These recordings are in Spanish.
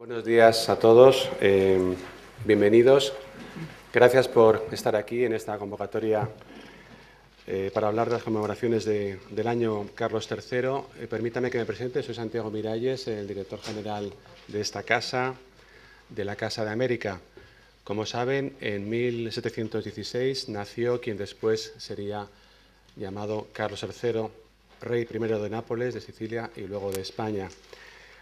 Buenos días a todos, bienvenidos. Gracias por estar aquí en esta convocatoria para hablar de las conmemoraciones del año Carlos III. Permítame que me presente, soy Santiago Miralles, el director general de esta casa, de la Casa de América. Como saben, en 1716 nació quien después sería llamado Carlos III, rey primero de Nápoles, de Sicilia y luego de España.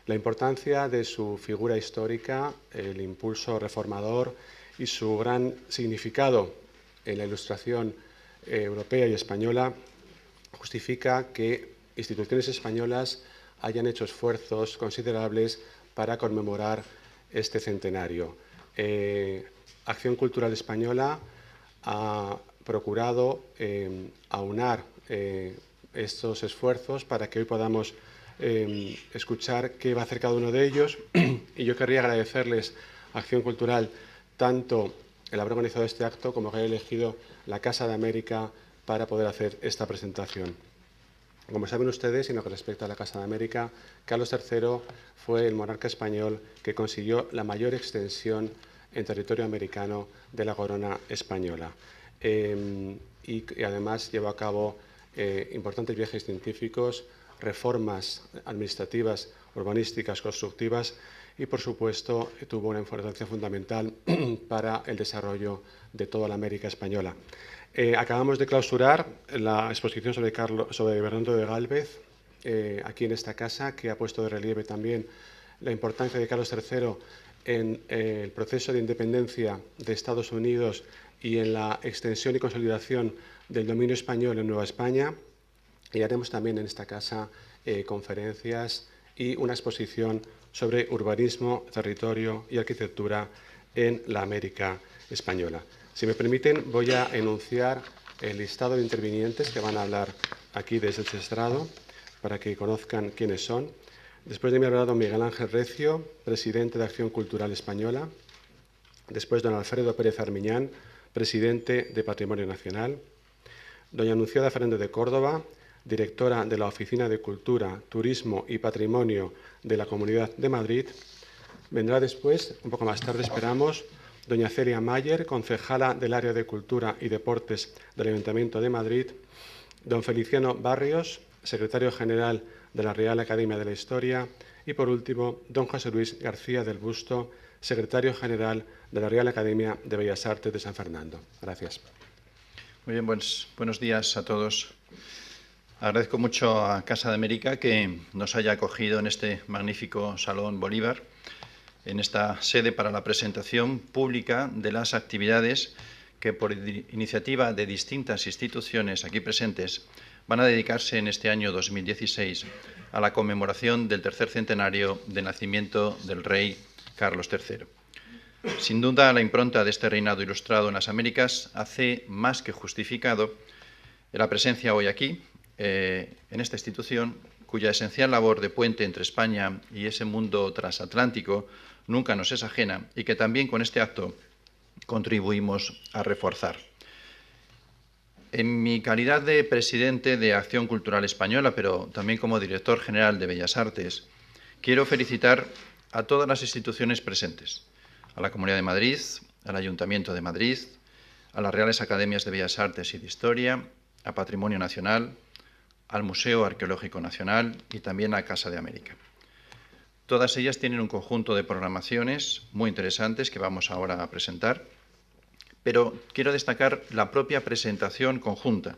La importancia de su figura histórica, el impulso reformador y su gran significado en la Ilustración europea y española justifica que instituciones españolas hayan hecho esfuerzos considerables para conmemorar este centenario. Acción Cultural Española ha procurado aunar estos esfuerzos para que hoy podamos escuchar qué va a hacer cada uno de ellos. Y yo querría agradecerles a Acción Cultural tanto el haber organizado este acto como que haya elegido la Casa de América para poder hacer esta presentación. Como saben ustedes, en lo que respecta a la Casa de América, Carlos III fue el monarca español que consiguió la mayor extensión en territorio americano de la corona española. Y además llevó a cabo importantes viajes científicos, reformas administrativas, urbanísticas, constructivas y, por supuesto, tuvo una importancia fundamental para el desarrollo de toda la América española. Acabamos de clausurar la exposición sobre Bernardo de Gálvez aquí en esta casa, que ha puesto de relieve también la importancia de Carlos III en el proceso de independencia de Estados Unidos y en la extensión y consolidación del dominio español en Nueva España. Y haremos también en esta casa conferencias y una exposición sobre urbanismo, territorio y arquitectura en la América española. Si me permiten, voy a enunciar el listado de intervinientes que van a hablar aquí desde este estrado para que conozcan quiénes son. Después de mí habrá don Miguel Ángel Recio, presidente de Acción Cultural Española. Después don Alfredo Pérez Armiñán, presidente de Patrimonio Nacional. Doña Anunciada Fernández de Córdoba, directora de la Oficina de Cultura, Turismo y Patrimonio de la Comunidad de Madrid. Vendrá después, un poco más tarde esperamos, doña Celia Mayer, concejala del Área de Cultura y Deportes del Ayuntamiento de Madrid. Don Feliciano Barrios, secretario general de la Real Academia de la Historia. Y, por último, don José Luis García del Busto, secretario general de la Real Academia de Bellas Artes de San Fernando. Gracias. Muy bien, buenos días a todos. Agradezco mucho a Casa de América que nos haya acogido en este magnífico Salón Bolívar, en esta sede para la presentación pública de las actividades que, por iniciativa de distintas instituciones aquí presentes, van a dedicarse en este año 2016 a la conmemoración del tercer centenario de nacimiento del rey Carlos III. Sin duda, la impronta de este reinado ilustrado en las Américas hace más que justificado la presencia hoy aquí, en esta institución, cuya esencial labor de puente entre España y ese mundo transatlántico nunca nos es ajena y que también con este acto contribuimos a reforzar. En mi calidad de presidente de Acción Cultural Española, pero también como director general de Bellas Artes, quiero felicitar a todas las instituciones presentes, a la Comunidad de Madrid, al Ayuntamiento de Madrid, a las Reales Academias de Bellas Artes y de Historia, a Patrimonio Nacional, al Museo Arqueológico Nacional y también a Casa de América. Todas ellas tienen un conjunto de programaciones muy interesantes que vamos ahora a presentar, pero quiero destacar la propia presentación conjunta,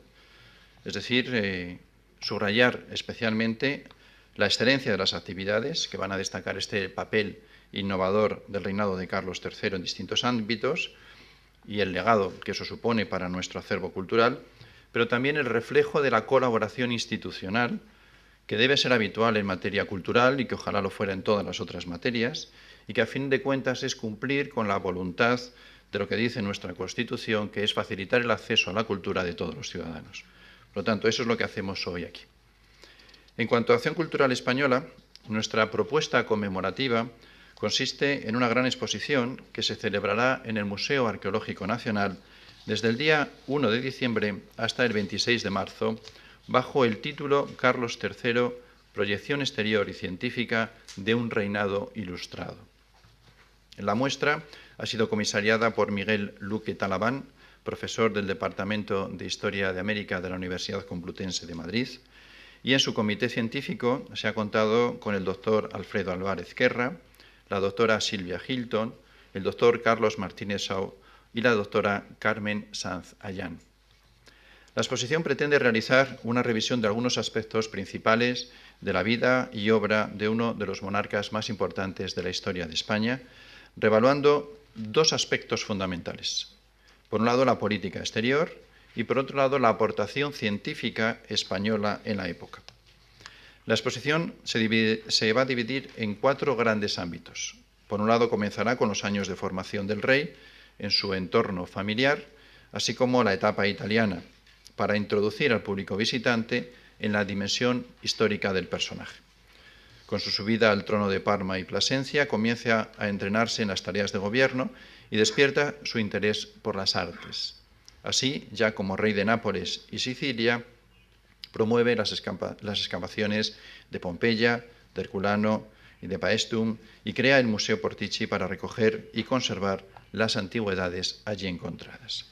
es decir, subrayar especialmente la excelencia de las actividades que van a destacar este papel innovador del reinado de Carlos III en distintos ámbitos y el legado que eso supone para nuestro acervo cultural, pero también el reflejo de la colaboración institucional que debe ser habitual en materia cultural y que ojalá lo fuera en todas las otras materias, y que a fin de cuentas es cumplir con la voluntad de lo que dice nuestra Constitución, que es facilitar el acceso a la cultura de todos los ciudadanos. Por lo tanto, eso es lo que hacemos hoy aquí. En cuanto a Acción Cultural Española, nuestra propuesta conmemorativa consiste en una gran exposición que se celebrará en el Museo Arqueológico Nacional desde el día 1 de diciembre hasta el 26 de marzo, bajo el título Carlos III, proyección exterior y científica de un reinado ilustrado. La muestra ha sido comisariada por Miguel Luque Talabán, profesor del Departamento de Historia de América de la Universidad Complutense de Madrid, y en su comité científico se ha contado con el doctor Alfredo Álvarez Querra, la doctora Silvia Hilton, el doctor Carlos Martínez Sau y la doctora Carmen Sanz Ayán. La exposición pretende realizar una revisión de algunos aspectos principales de la vida y obra de uno de los monarcas más importantes de la historia de España, revaluando dos aspectos fundamentales. Por un lado, la política exterior y, por otro lado, la aportación científica española en la época. La exposición se va a dividir en 4 grandes ámbitos. Por un lado, comenzará con los años de formación del rey en su entorno familiar, así como la etapa italiana, para introducir al público visitante en la dimensión histórica del personaje. Con su subida al trono de Parma y Plasencia, comienza a entrenarse en las tareas de gobierno y despierta su interés por las artes. Así, ya como rey de Nápoles y Sicilia, promueve las excavaciones de Pompeya, de Herculano y de Paestum y crea el Museo Portici para recoger y conservar las antigüedades allí encontradas.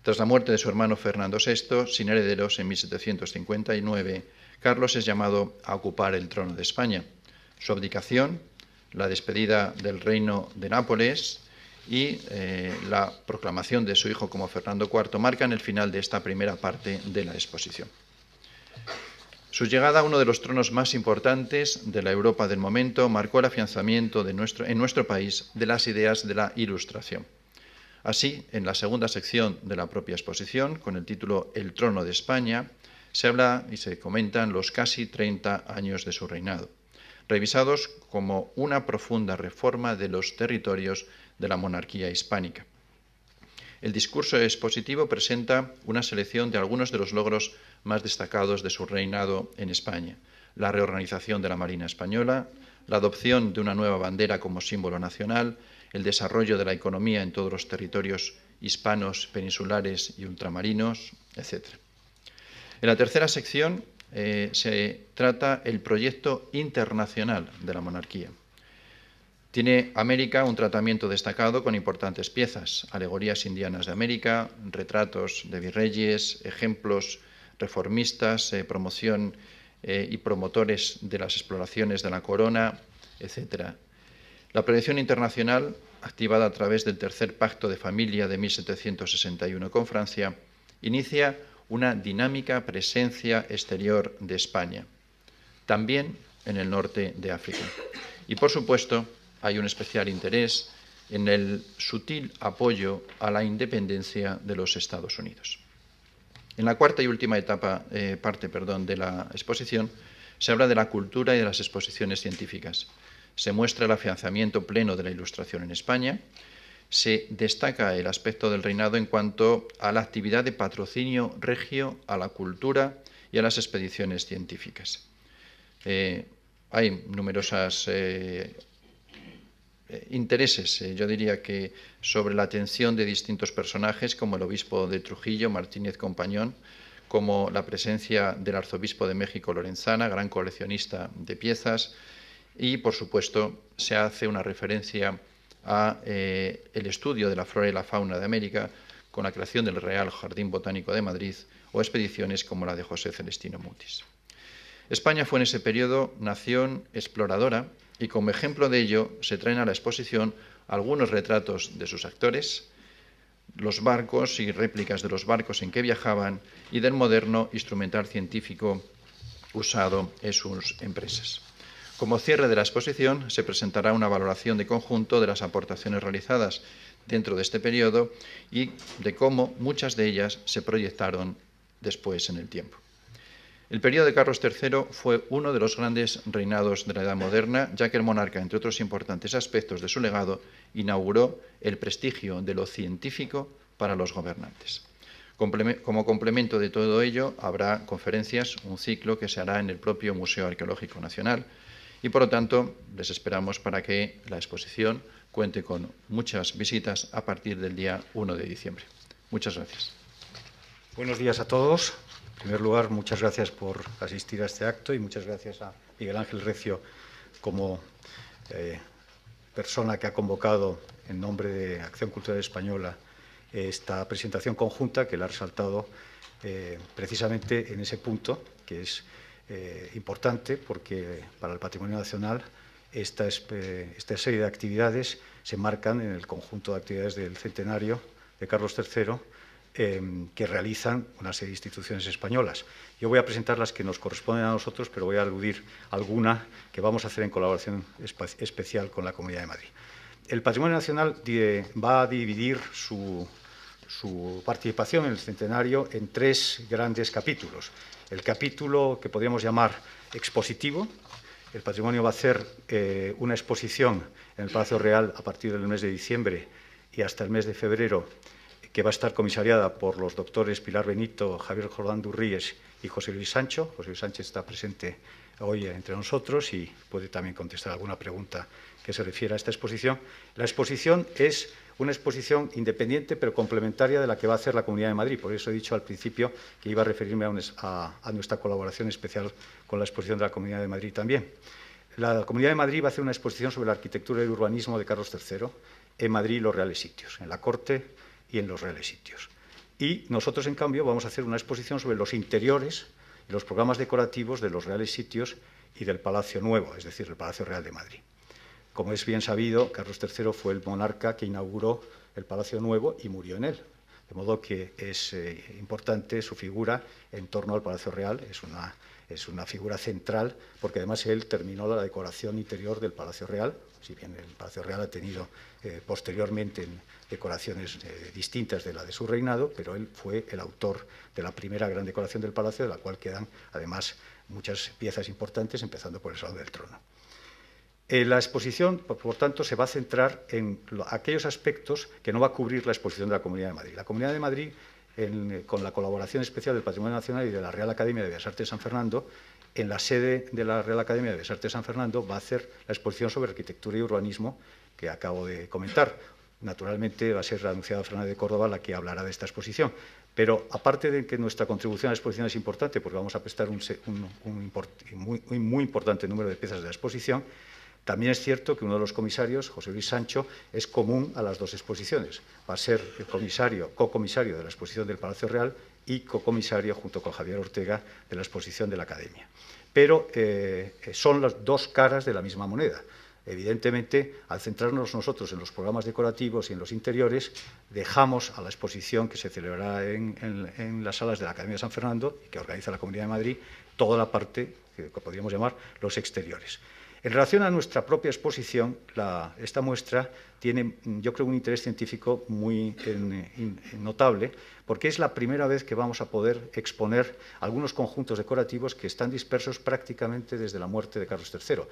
Tras la muerte de su hermano Fernando VI, sin herederos en 1759, Carlos es llamado a ocupar el trono de España. Su abdicación, la despedida del reino de Nápoles y la proclamación de su hijo como Fernando IV marcan el final de esta primera parte de la exposición. Su llegada a uno de los tronos más importantes de la Europa del momento marcó el afianzamiento en nuestro país de las ideas de la Ilustración. Así, en la segunda sección de la propia exposición, con el título El trono de España, se habla y se comentan los casi 30 años de su reinado, revisados como una profunda reforma de los territorios de la monarquía hispánica. El discurso expositivo presenta una selección de algunos de los logros más destacados de su reinado en España: la reorganización de la Marina española, la adopción de una nueva bandera como símbolo nacional, el desarrollo de la economía en todos los territorios hispanos, peninsulares y ultramarinos, etc. En la tercera sección se trata el proyecto internacional de la monarquía. Tiene América un tratamiento destacado con importantes piezas: alegorías indianas de América, retratos de virreyes, ejemplos reformistas, promoción y promotores de las exploraciones de la corona, etc. La proyección internacional, activada a través del Tercer Pacto de Familia de 1761 con Francia, inicia una dinámica presencia exterior de España, también en el norte de África. Y, por supuesto, hay un especial interés en el sutil apoyo a la independencia de los Estados Unidos. En la cuarta y última parte de la exposición, se habla de la cultura y de las exposiciones científicas. Se muestra el afianzamiento pleno de la Ilustración en España. Se destaca el aspecto del reinado en cuanto a la actividad de patrocinio regio a la cultura y a las expediciones científicas. Hay numerosos intereses, yo diría que sobre la atención de distintos personajes, como el obispo de Trujillo, Martínez Compañón, como la presencia del arzobispo de México, Lorenzana, gran coleccionista de piezas, y, por supuesto, se hace una referencia a el estudio de la flora y la fauna de América con la creación del Real Jardín Botánico de Madrid o expediciones como la de José Celestino Mutis. España fue en ese periodo nación exploradora y como ejemplo de ello se traen a la exposición algunos retratos de sus actores, los barcos y réplicas de los barcos en que viajaban y del moderno instrumental científico usado en sus empresas. Como cierre de la exposición, se presentará una valoración de conjunto de las aportaciones realizadas dentro de este periodo y de cómo muchas de ellas se proyectaron después en el tiempo. El periodo de Carlos III fue uno de los grandes reinados de la Edad Moderna, ya que el monarca, entre otros importantes aspectos de su legado, inauguró el prestigio de lo científico para los gobernantes. Como complemento de todo ello, habrá conferencias, un ciclo que se hará en el propio Museo Arqueológico Nacional y, por lo tanto, les esperamos para que la exposición cuente con muchas visitas a partir del día 1 de diciembre. Muchas gracias. Buenos días a todos. En primer lugar, muchas gracias por asistir a este acto y muchas gracias a Miguel Ángel Recio como persona que ha convocado en nombre de Acción Cultural Española esta presentación conjunta, que la ha resaltado precisamente en ese punto, que es importante porque para el patrimonio nacional esta serie de actividades se marcan en el conjunto de actividades del centenario de Carlos III que realizan una serie de instituciones españolas. Yo voy a presentar las que nos corresponden a nosotros, pero voy a aludir a alguna que vamos a hacer en colaboración especial con la Comunidad de Madrid. El patrimonio nacional va a dividir su participación en el centenario en 3 grandes capítulos. El capítulo que podríamos llamar expositivo. El patrimonio va a hacer una exposición en el Palacio Real a partir del mes de diciembre y hasta el mes de febrero, que va a estar comisariada por los doctores Pilar Benito, Javier Jordán Durríes y José Luis Sancho. José Luis Sánchez está presente hoy entre nosotros y puede también contestar alguna pregunta que se refiera a esta exposición. La exposición es una exposición independiente pero complementaria de la que va a hacer la Comunidad de Madrid. Por eso he dicho al principio que iba a referirme a nuestra colaboración especial con la exposición de la Comunidad de Madrid también. La Comunidad de Madrid va a hacer una exposición sobre la arquitectura y el urbanismo de Carlos III en Madrid y los Reales Sitios, en la Corte y en los Reales Sitios. Y nosotros, en cambio, vamos a hacer una exposición sobre los interiores y los programas decorativos de los Reales Sitios y del Palacio Nuevo, es decir, el Palacio Real de Madrid. Como es bien sabido, Carlos III fue el monarca que inauguró el Palacio Nuevo y murió en él. De modo que es importante su figura en torno al Palacio Real, es una figura central, porque además él terminó la decoración interior del Palacio Real, si bien el Palacio Real ha tenido posteriormente decoraciones distintas de la de su reinado, pero él fue el autor de la primera gran decoración del Palacio, de la cual quedan además muchas piezas importantes, empezando por el Salón del Trono. La exposición, por tanto, se va a centrar en aquellos aspectos que no va a cubrir la exposición de la Comunidad de Madrid. La Comunidad de Madrid, con la colaboración especial del Patrimonio Nacional y de la Real Academia de Bellas Artes de San Fernando, en la sede de la Real Academia de Bellas Artes de San Fernando va a hacer la exposición sobre arquitectura y urbanismo que acabo de comentar. Naturalmente va a ser la anunciada Fernández de Córdoba la que hablará de esta exposición. Pero aparte de que nuestra contribución a la exposición es importante, porque vamos a prestar un muy importante número de piezas de la exposición, también es cierto que uno de los comisarios, José Luis Sancho, es común a las 2 exposiciones. Va a ser el co-comisario de la exposición del Palacio Real y co-comisario, junto con Javier Ortega, de la exposición de la Academia. Pero son las 2 caras de la misma moneda. Evidentemente, al centrarnos nosotros en los programas decorativos y en los interiores, dejamos a la exposición que se celebrará en las salas de la Academia de San Fernando y que organiza la Comunidad de Madrid, toda la parte que podríamos llamar los exteriores. En relación a nuestra propia exposición, esta muestra tiene, yo creo, un interés científico muy notable, porque es la primera vez que vamos a poder exponer algunos conjuntos decorativos que están dispersos prácticamente desde la muerte de Carlos III,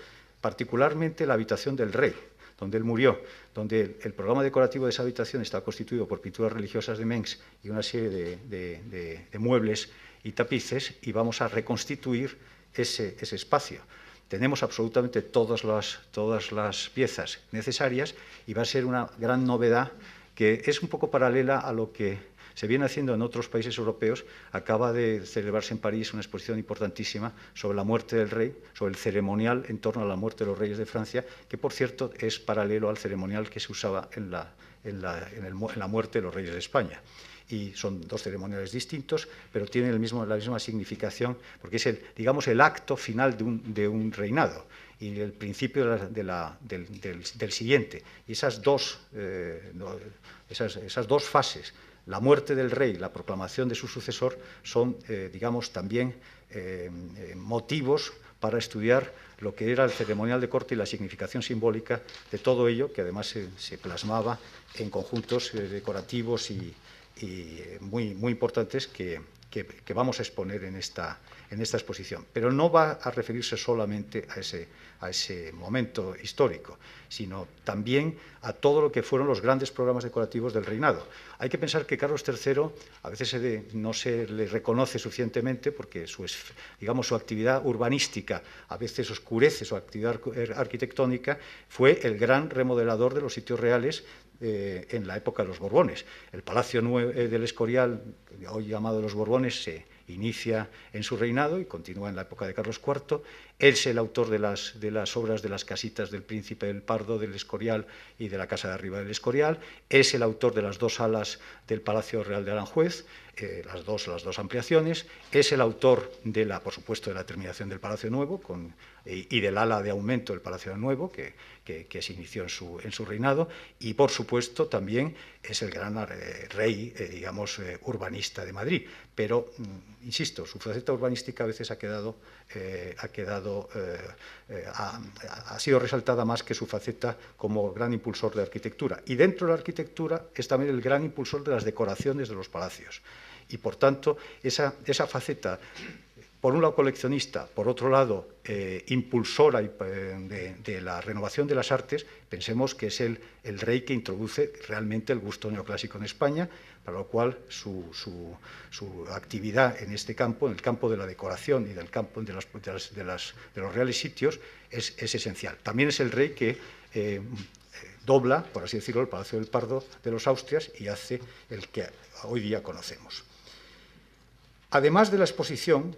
particularmente la habitación del rey, donde él murió, donde el programa decorativo de esa habitación está constituido por pinturas religiosas de Mengs y una serie de muebles y tapices, y vamos a reconstituir ese espacio. Tenemos absolutamente todas las piezas necesarias y va a ser una gran novedad que es un poco paralela a lo que se viene haciendo en otros países europeos. Acaba de celebrarse en París una exposición importantísima sobre la muerte del rey, sobre el ceremonial en torno a la muerte de los reyes de Francia, que, por cierto, es paralelo al ceremonial que se usaba en la muerte de los reyes de España. Y son 2 ceremoniales distintos, pero tienen la misma significación, porque es el acto final de un reinado y el principio del siguiente. Y esas dos fases, la muerte del rey y la proclamación de su sucesor, son, también motivos para estudiar lo que era el ceremonial de corte y la significación simbólica de todo ello, que además se plasmaba en conjuntos decorativos y muy importantes que vamos a exponer en esta exposición. Pero no va a referirse solamente a ese momento histórico, sino también a todo lo que fueron los grandes programas decorativos del reinado. Hay que pensar que Carlos III a veces no se le reconoce suficientemente porque su actividad urbanística a veces oscurece su actividad arquitectónica. Fue el gran remodelador de los sitios reales en la época de los Borbones. El Palacio del Escorial, hoy llamado de los Borbones, se inicia en su reinado y continúa en la época de Carlos IV. es el autor de las obras de las casitas del Príncipe del Pardo, del Escorial y de la Casa de Arriba del Escorial, es el autor de las 2 salas del Palacio Real de Aranjuez, las dos ampliaciones, es el autor por supuesto, de la terminación del Palacio Nuevo y del ala de aumento del Palacio Nuevo, que se inició en su reinado, y por supuesto también es el gran rey, urbanista de Madrid. Pero, insisto, su faceta urbanística a veces ha sido resaltada más que su faceta como gran impulsor de la arquitectura. Y dentro de la arquitectura es también el gran impulsor de las decoraciones de los palacios. Y, por tanto, esa faceta, por un lado coleccionista, por otro lado impulsora de la renovación de las artes, pensemos que es el rey que introduce realmente el gusto neoclásico en España, para lo cual su actividad en este campo, en el campo de la decoración y del campo de los reales sitios, es esencial. También es el rey que dobla, por así decirlo, el Palacio del Pardo de los Austrias y hace el que hoy día conocemos. Además de la exposición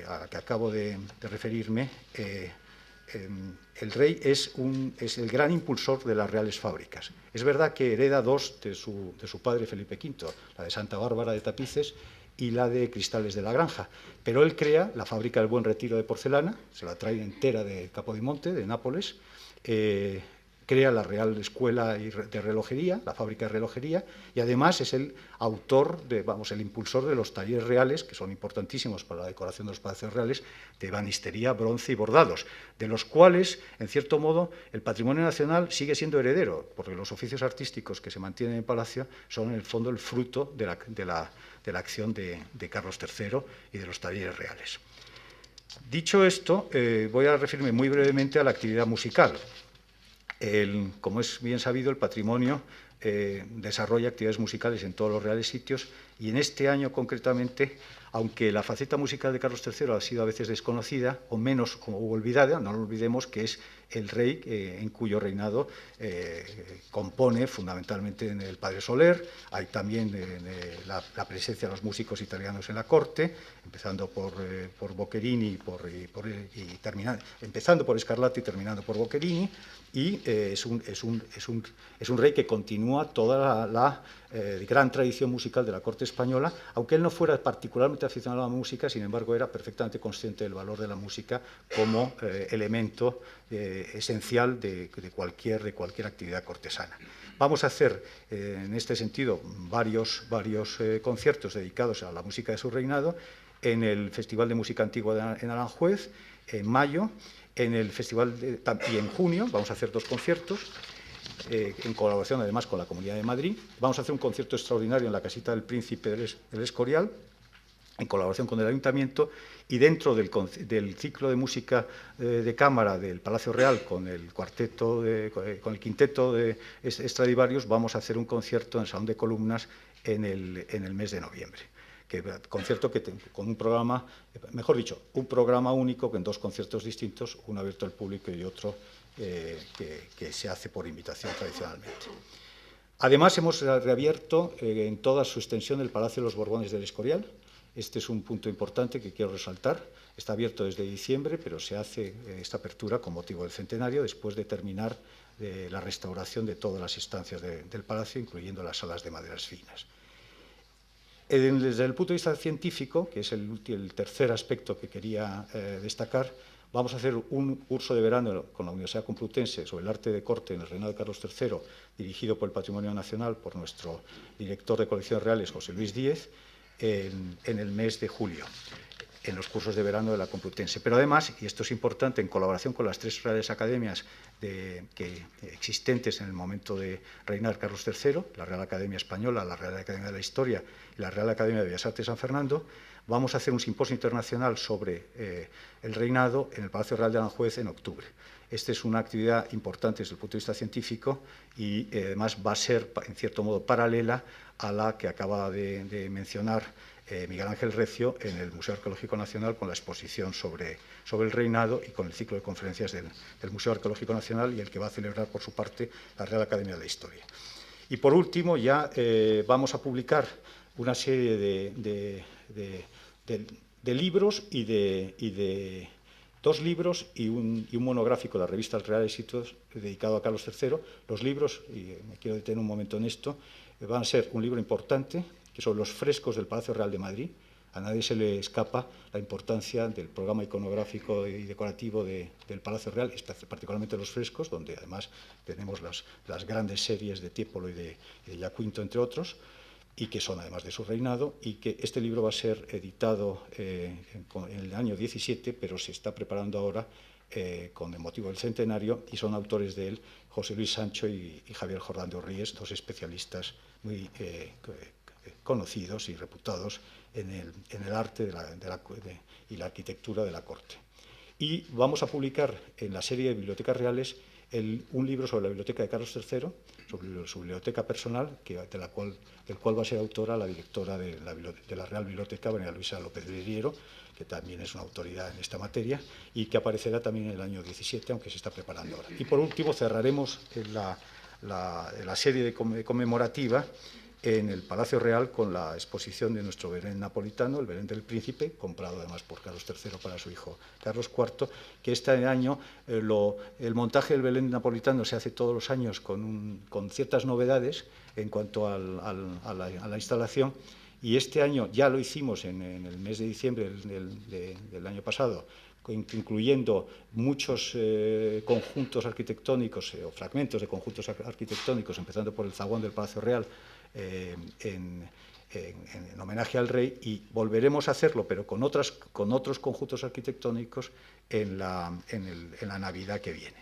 a la que acabo de referirme, el rey es el gran impulsor de las reales fábricas. Es verdad que hereda 2 de su padre Felipe V, la de Santa Bárbara de Tapices y la de Cristales de la Granja, pero él crea la fábrica del Buen Retiro de porcelana, se la trae entera de Capodimonte, de Nápoles, crea la Real Escuela de Relojería, la fábrica de relojería, y además es el autor, el impulsor de los talleres reales, que son importantísimos para la decoración de los palacios reales, de ebanistería, bronce y bordados, de los cuales, en cierto modo, el patrimonio nacional sigue siendo heredero, porque los oficios artísticos que se mantienen en el palacio son, en el fondo, el fruto de la acción de Carlos III y de los talleres reales. Dicho esto, voy a referirme muy brevemente a la actividad musical. Como es bien sabido, el patrimonio desarrolla actividades musicales en todos los reales sitios, y en este año concretamente, aunque la faceta musical de Carlos III ha sido a veces desconocida o menos olvidada, no lo olvidemos que es el rey en cuyo reinado compone fundamentalmente en el Padre Soler. Hay también la presencia de los músicos italianos en la corte, empezando por Boccherini empezando por Scarlatti y terminando por Boccherini, y es un rey que continúa toda la gran tradición musical de la corte española, aunque él no fuera particularmente aficionado a la música, sin embargo era perfectamente consciente del valor de la música como elemento esencial de cualquier actividad cortesana. Vamos a hacer, en este sentido, varios conciertos dedicados a la música de su reinado en el Festival de Música Antigua en Aranjuez, en mayo, en el festival y en junio vamos a hacer 2 conciertos, en colaboración además con la Comunidad de Madrid. Vamos a hacer un concierto extraordinario en la Casita del Príncipe del Escorial, en colaboración con el Ayuntamiento, y dentro del ciclo de música de cámara del Palacio Real con el quinteto de Stradivarius, vamos a hacer un concierto en el Salón de Columnas en el mes de noviembre. Concierto con un programa, mejor dicho, un programa único con 2 conciertos distintos, uno abierto al público y otro que se hace por invitación tradicionalmente. Además, hemos reabierto en toda su extensión el Palacio de los Borbones del Escorial. Este es un punto importante que quiero resaltar. Está abierto desde diciembre, pero se hace esta apertura con motivo del centenario, después de terminar la restauración de todas las estancias del palacio, incluyendo las salas de maderas finas. Desde el punto de vista científico, que es el tercer aspecto que quería destacar, vamos a hacer un curso de verano con la Universidad Complutense sobre el arte de corte en el reinado de Carlos III, dirigido por el Patrimonio Nacional, por nuestro director de colecciones reales, José Luis Díez, en el mes de julio, en los cursos de verano de la Complutense. Pero además, y esto es importante, en colaboración con las 3 reales academias existentes en el momento de reinar Carlos III, la Real Academia Española, la Real Academia de la Historia y la Real Academia de Bellas Artes de San Fernando, vamos a hacer un simposio internacional sobre el reinado en el Palacio Real de Aranjuez en octubre. Esta es una actividad importante desde el punto de vista científico y además va a ser, en cierto modo, paralela a la que acaba de mencionar Miguel Ángel Recio en el Museo Arqueológico Nacional, con la exposición sobre el reinado y con el ciclo de conferencias del Museo Arqueológico Nacional, y el que va a celebrar por su parte la Real Academia de la Historia. Y por último, ya vamos a publicar una serie de libros y de 2 libros y un monográfico de la revista Real Éxitos dedicado a Carlos III. Los libros, y me quiero detener un momento en esto, van a ser un libro importante, que son los frescos del Palacio Real de Madrid. A nadie se le escapa la importancia del programa iconográfico y decorativo del Palacio Real, particularmente los frescos, donde además tenemos las grandes series de Tiepolo y de Giaquinto, entre otros, y que son además de su reinado, y que este libro va a ser editado en el año 17, pero se está preparando ahora con el motivo del centenario, y son autores de él José Luis Sancho y Javier Jordán de Orríes, 2 especialistas muy conocidos y reputados en el arte y la arquitectura de la corte. Y vamos a publicar en la serie de Bibliotecas Reales un libro sobre la biblioteca de Carlos III, sobre su biblioteca personal, del cual va a ser autora la directora de la Real Biblioteca, María Luisa López de Liriero, que también es una autoridad en esta materia, y que aparecerá también en el año 17, aunque se está preparando ahora. Y por último cerraremos la serie conmemorativa en el Palacio Real con la exposición de nuestro Belén napolitano, el Belén del Príncipe, comprado además por Carlos III para su hijo Carlos IV, que este año el montaje del Belén napolitano se hace todos los años con ciertas novedades en cuanto a la instalación, y este año ya lo hicimos en el mes de diciembre del año pasado, incluyendo muchos conjuntos arquitectónicos o fragmentos de conjuntos arquitectónicos, empezando por el zaguán del Palacio Real, en homenaje al rey, y volveremos a hacerlo, pero con otros conjuntos arquitectónicos en la Navidad que viene.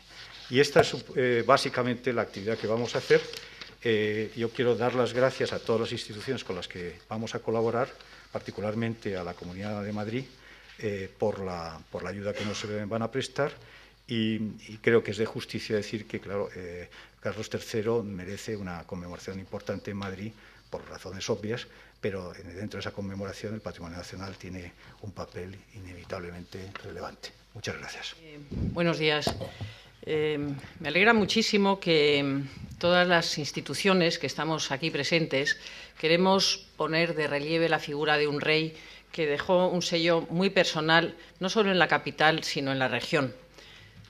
Y esta es básicamente la actividad que vamos a hacer. Yo quiero dar las gracias a todas las instituciones con las que vamos a colaborar, particularmente a la Comunidad de Madrid, por la ayuda que nos van a prestar, y creo que es de justicia decir que, claro, Carlos III merece una conmemoración importante en Madrid por razones obvias, pero dentro de esa conmemoración el patrimonio nacional tiene un papel inevitablemente relevante. Muchas gracias. Buenos días. Me alegra muchísimo que todas las instituciones que estamos aquí presentes queremos poner de relieve la figura de un rey que dejó un sello muy personal, no solo en la capital, sino en la región.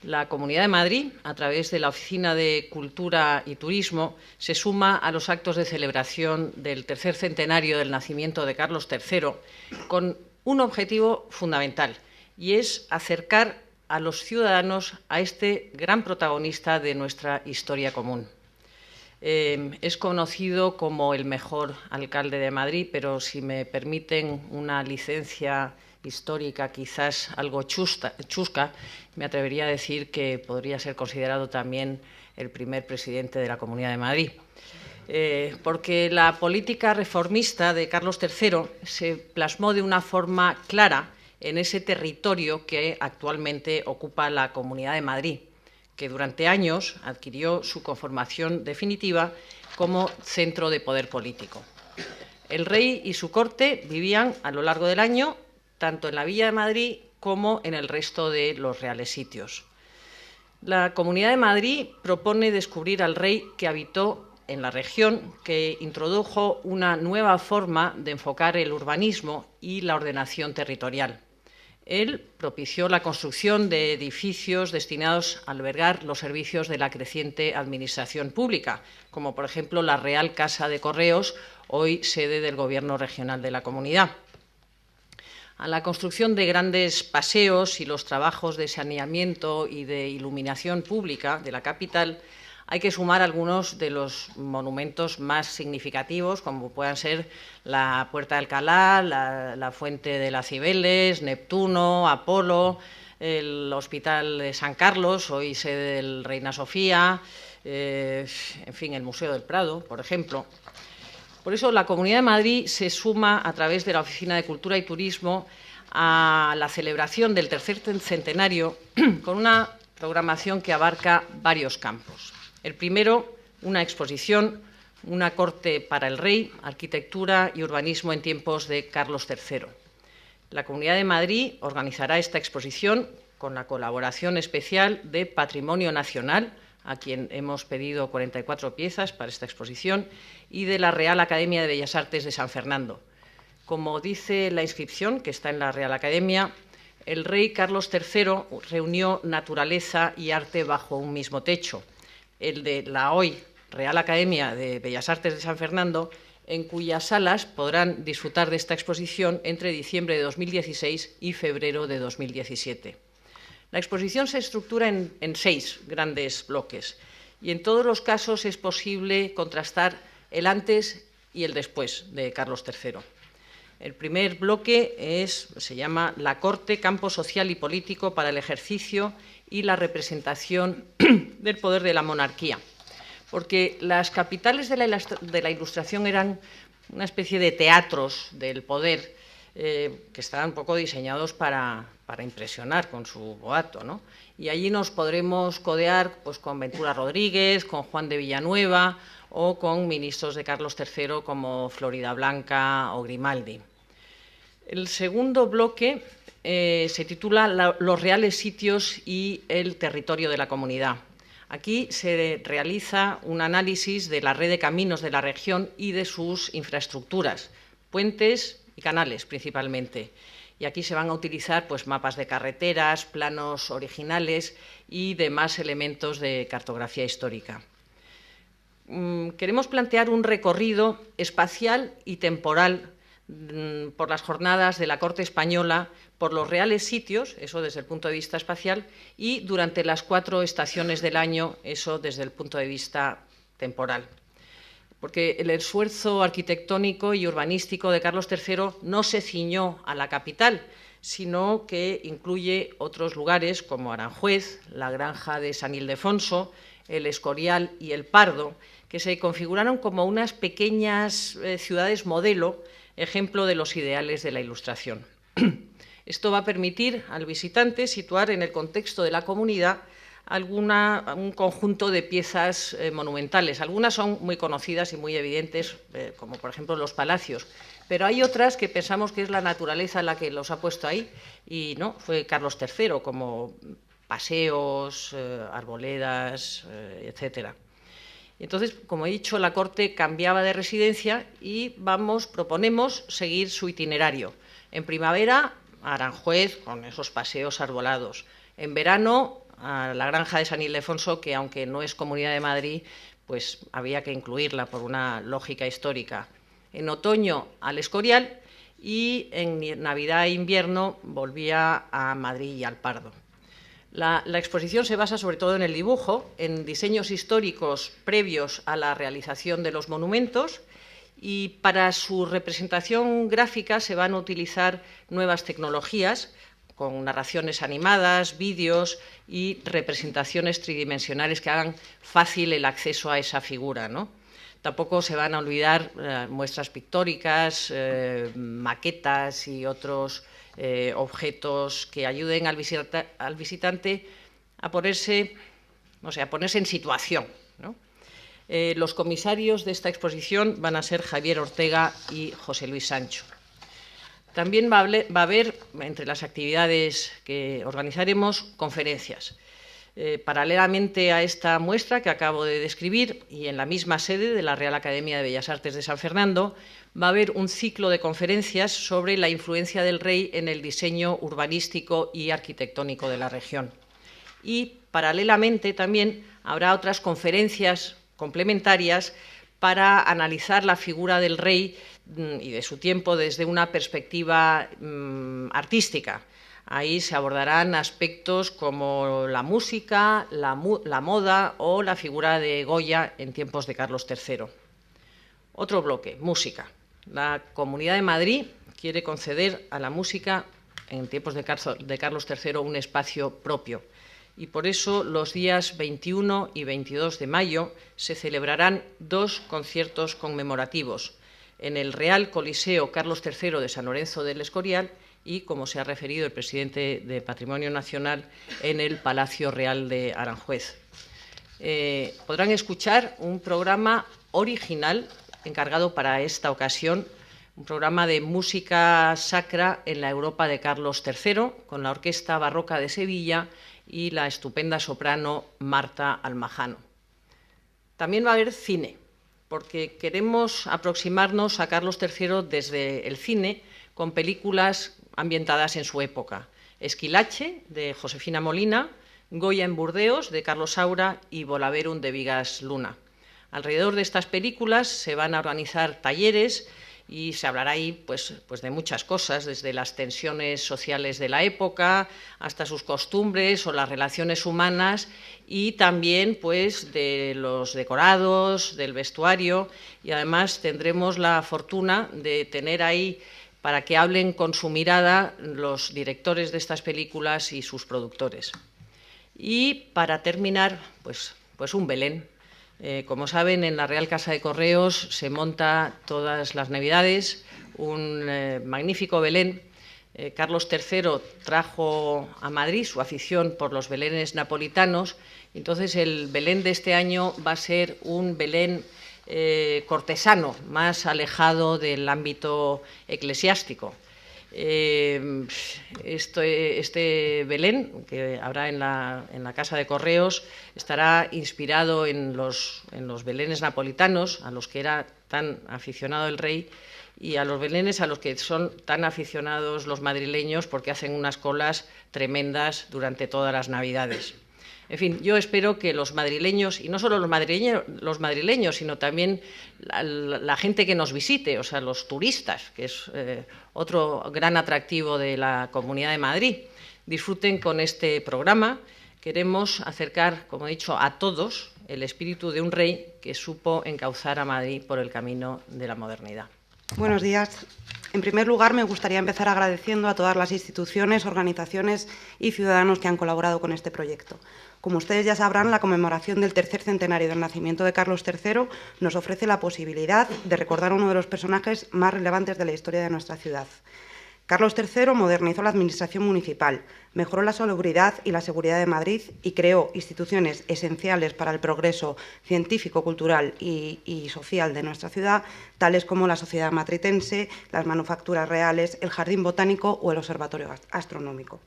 La Comunidad de Madrid, a través de la Oficina de Cultura y Turismo, se suma a los actos de celebración del tercer centenario del nacimiento de Carlos III con un objetivo fundamental, y es acercar a los ciudadanos a este gran protagonista de nuestra historia común. Es conocido como el mejor alcalde de Madrid, pero si me permiten una licencia histórica quizás algo chusca, me atrevería a decir que podría ser considerado también el primer presidente de la Comunidad de Madrid. Porque la política reformista de Carlos III se plasmó de una forma clara en ese territorio que actualmente ocupa la Comunidad de Madrid, que durante años adquirió su conformación definitiva como centro de poder político. El rey y su corte vivían a lo largo del año tanto en la Villa de Madrid como en el resto de los reales sitios. La Comunidad de Madrid propone descubrir al rey que habitó en la región, que introdujo una nueva forma de enfocar el urbanismo y la ordenación territorial. Él propició la construcción de edificios destinados a albergar los servicios de la creciente administración pública, como por ejemplo la Real Casa de Correos, hoy sede del Gobierno regional de la Comunidad. A la construcción de grandes paseos y los trabajos de saneamiento y de iluminación pública de la capital hay que sumar algunos de los monumentos más significativos, como puedan ser la Puerta de Alcalá, la Fuente de las Cibeles, Neptuno, Apolo, el Hospital de San Carlos, hoy sede del Reina Sofía, en fin, el Museo del Prado, por ejemplo. Por eso la Comunidad de Madrid se suma a través de la Oficina de Cultura y Turismo a la celebración del tercer centenario con una programación que abarca varios campos. El primero, una exposición, una corte para el rey, arquitectura y urbanismo en tiempos de Carlos III. La Comunidad de Madrid organizará esta exposición con la colaboración especial de Patrimonio Nacional, a quien hemos pedido 44 piezas para esta exposición, y de la Real Academia de Bellas Artes de San Fernando. Como dice la inscripción, que está en la Real Academia, el rey Carlos III reunió naturaleza y arte bajo un mismo techo, el de la hoy Real Academia de Bellas Artes de San Fernando, en cuyas salas podrán disfrutar de esta exposición entre diciembre de 2016 y febrero de 2017. La exposición se estructura en 6 grandes bloques y en todos los casos es posible contrastar el antes y el después de Carlos III. El primer bloque se llama La Corte, campo social y político para el ejercicio y la representación del poder de la monarquía, porque las capitales de la Ilustración eran una especie de teatros del poder que estaban un poco diseñados para impresionar con su boato, ¿no? Y allí nos podremos codear pues, con Ventura Rodríguez, con Juan de Villanueva o con ministros de Carlos III como Floridablanca o Grimaldi. El segundo bloque se titula Los reales sitios y el territorio de la comunidad. Aquí se realiza un análisis de la red de caminos de la región y de sus infraestructuras, puentes y canales principalmente. Y aquí se van a utilizar pues, mapas de carreteras, planos originales y demás elementos de cartografía histórica. Queremos plantear un recorrido espacial y temporal por las jornadas de la corte española, por los reales sitios, eso desde el punto de vista espacial, y durante las 4 estaciones del año, eso desde el punto de vista temporal. Porque el esfuerzo arquitectónico y urbanístico de Carlos III no se ciñó a la capital, sino que incluye otros lugares como Aranjuez, la granja de San Ildefonso, el Escorial y el Pardo, que se configuraron como unas pequeñas ciudades modelo, ejemplo de los ideales de la Ilustración. Esto va a permitir al visitante situar en el contexto de la comunidad un conjunto de piezas monumentales. Algunas son muy conocidas y muy evidentes, como por ejemplo los palacios, pero hay otras que pensamos que es la naturaleza la que los ha puesto ahí, y no, fue Carlos III, como paseos, arboledas, etcétera. Entonces, como he dicho, la corte cambiaba de residencia y proponemos seguir su itinerario. En primavera, a Aranjuez, con esos paseos arbolados. En verano, a la granja de San Ildefonso, que aunque no es Comunidad de Madrid, pues había que incluirla por una lógica histórica. En otoño, al Escorial, y en Navidad e invierno volvía a Madrid y al Pardo. La exposición se basa sobre todo en el dibujo, en diseños históricos previos a la realización de los monumentos, y para su representación gráfica se van a utilizar nuevas tecnologías con narraciones animadas, vídeos y representaciones tridimensionales que hagan fácil el acceso a esa figura, ¿no? Tampoco se van a olvidar muestras pictóricas, maquetas y otros objetos que ayuden al visitante a ponerse en situación, ¿no? Los comisarios de esta exposición van a ser Javier Ortega y José Luis Sancho. También va a haber, entre las actividades que organizaremos, conferencias. Paralelamente a esta muestra que acabo de describir, y en la misma sede de la Real Academia de Bellas Artes de San Fernando, va a haber un ciclo de conferencias sobre la influencia del rey en el diseño urbanístico y arquitectónico de la región. Y, paralelamente, también habrá otras conferencias complementarias para analizar la figura del rey y de su tiempo desde una perspectiva artística. Ahí se abordarán aspectos como la música, la moda o la figura de Goya en tiempos de Carlos III. Otro bloque, música. La Comunidad de Madrid quiere conceder a la música en tiempos de Carlos III un espacio propio. Y por eso los días 21 y 22 de mayo se celebrarán 2 conciertos conmemorativos en el Real Coliseo Carlos III de San Lorenzo del Escorial y, como se ha referido el presidente de Patrimonio Nacional, en el Palacio Real de Aranjuez. Podrán escuchar un programa original encargado para esta ocasión, un programa de música sacra en la Europa de Carlos III, con la Orquesta Barroca de Sevilla y la estupenda soprano Marta Almajano. También va a haber cine, porque queremos aproximarnos a Carlos III desde el cine con películas ambientadas en su época. Esquilache, de Josefina Molina, Goya en Burdeos, de Carlos Saura, y Volaverum, de Vigas Luna. Alrededor de estas películas se van a organizar talleres y se hablará ahí pues de muchas cosas, desde las tensiones sociales de la época hasta sus costumbres o las relaciones humanas, y también pues de los decorados, del vestuario, y además tendremos la fortuna de tener ahí para que hablen con su mirada los directores de estas películas y sus productores. Y para terminar, pues un Belén. Como saben, en la Real Casa de Correos se monta todas las Navidades un magnífico Belén. Carlos III trajo a Madrid su afición por los belenes napolitanos. Entonces, el Belén de este año va a ser un Belén cortesano, más alejado del ámbito eclesiástico. Este Belén, que habrá en la Casa de Correos, estará inspirado en los belenes napolitanos, a los que era tan aficionado el rey, y a los belenes a los que son tan aficionados los madrileños, porque hacen unas colas tremendas durante todas las Navidades. En fin, yo espero que los madrileños, y no solo los madrileños, sino también la gente que nos visite, o sea, los turistas, que es otro gran atractivo de la Comunidad de Madrid, disfruten con este programa. Queremos acercar, como he dicho, a todos el espíritu de un rey que supo encauzar a Madrid por el camino de la modernidad. Buenos días. En primer lugar, me gustaría empezar agradeciendo a todas las instituciones, organizaciones y ciudadanos que han colaborado con este proyecto. Como ustedes ya sabrán, la conmemoración del tercer centenario del nacimiento de Carlos III nos ofrece la posibilidad de recordar a uno de los personajes más relevantes de la historia de nuestra ciudad. Carlos III modernizó la administración municipal, mejoró la salubridad y la seguridad de Madrid y creó instituciones esenciales para el progreso científico, cultural y social de nuestra ciudad, tales como la Sociedad Matritense, las Manufacturas Reales, el Jardín Botánico o el Observatorio Astronómico.